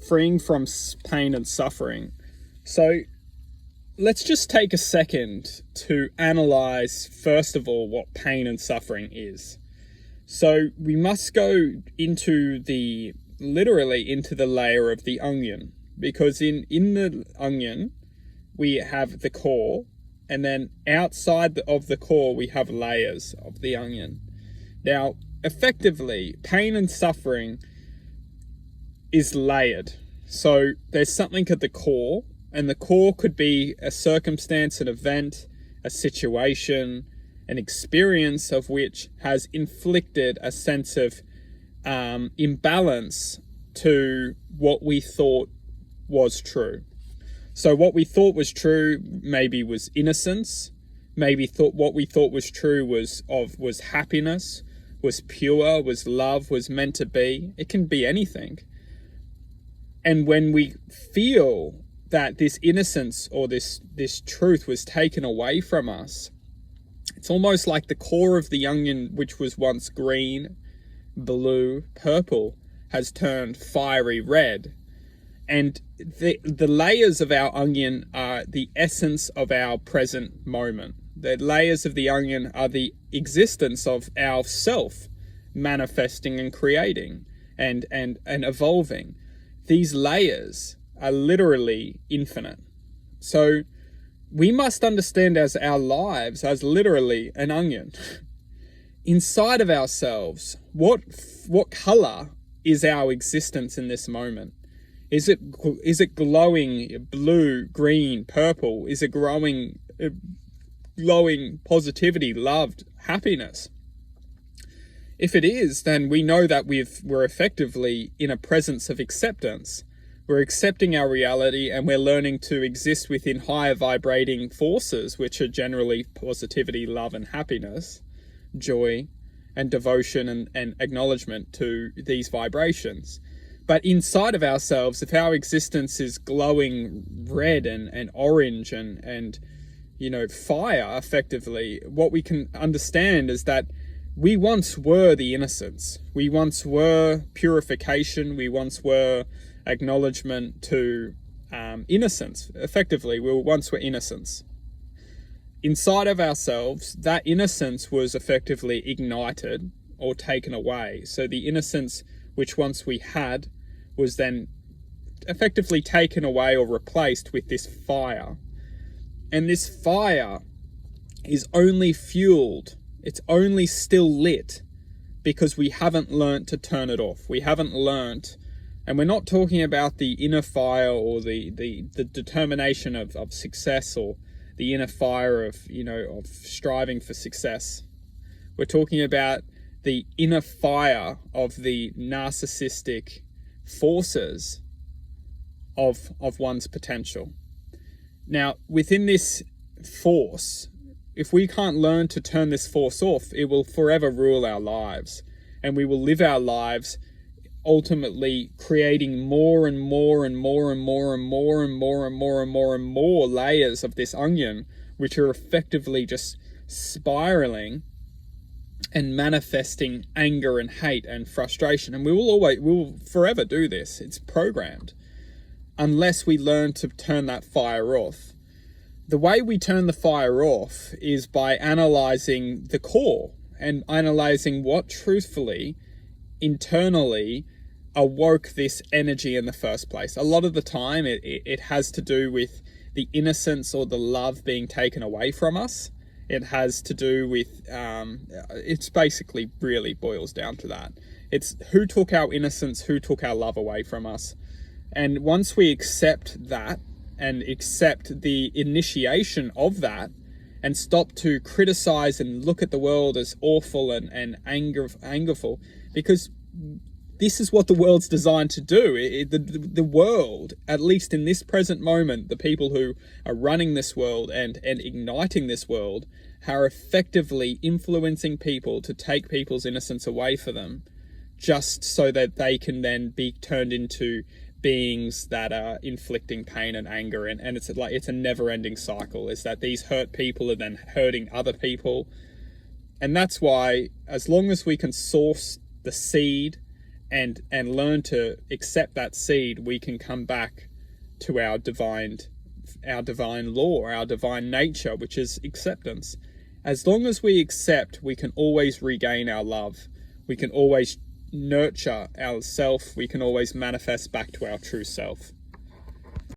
freeing from pain and suffering. So let's just take a second to analyze, first of all, what pain and suffering is. So we must go literally into the layer of the onion, because in the onion, we have the core, and then outside of the core, we have layers of the onion. Now, effectively, pain and suffering is layered. So there's something at the core, and the core could be a circumstance, an event, a situation, an experience of which has inflicted a sense of imbalance to what we thought was true. So what we thought was true maybe was innocence, what we thought was true was happiness, was pure, was love, was meant to be. It can be anything. And when we feel that this innocence or this truth was taken away from us, it's almost like the core of the onion, which was once green, blue, purple, has turned fiery red. And the layers of our onion are the essence of our present moment. The layers of the onion are the existence of our self manifesting and creating and evolving. These layers are literally infinite. So we must understand our lives as literally an onion. Inside of ourselves, what color is our existence in this moment? Is it glowing blue, green, purple? Is it glowing positivity, love, happiness? If it is, then we know that we're effectively in a presence of acceptance. We're accepting our reality, and we're learning to exist within higher vibrating forces, which are generally positivity, love, and happiness, joy, and devotion and acknowledgement to these vibrations. But inside of ourselves, if our existence is glowing red and orange and fire, effectively, what we can understand is that we once were the innocence. We once were purification. We once were acknowledgement to innocence. Effectively, we once were innocence. Inside of ourselves, that innocence was effectively ignited or taken away. So the innocence which once we had was then effectively taken away or replaced with this fire. And this fire is only fueled, it's only still lit because we haven't learnt to turn it off. We haven't learnt, and we're not talking about the inner fire or the determination of success, or the inner fire of striving for success. We're talking about the inner fire of the narcissistic forces of one's potential. Now, within this force, if we can't learn to turn this force off, it will forever rule our lives, and we will live our lives ultimately creating more and more and more and more and more and more and more and more and more layers of this onion, which are effectively just spiraling and manifesting anger and hate and frustration. And we will forever do this. It's programmed, unless we learn to turn that fire off. The way we turn the fire off is by analyzing the core and analyzing what truthfully, internally, awoke this energy in the first place. A lot of the time it has to do with the innocence or the love being taken away from us. It has to do with, it's basically really boils down to that. It's who took our innocence, who took our love away from us. And once we accept that and accept the initiation of that, and stop to criticize and look at the world as awful and angerful, because this is what the world's designed to do. The world, at least in this present moment, the people who are running this world and igniting this world are effectively influencing people to take people's innocence away from them, just so that they can then be turned into beings that are inflicting pain and anger. And it's a never-ending cycle, is that these hurt people are then hurting other people. And that's why, as long as we can source the seed and learn to accept that seed, we can come back to our divine law, our divine nature, which is acceptance. As long as we accept, we can always regain our love. We can always nurture our self. We can always manifest back to our true self.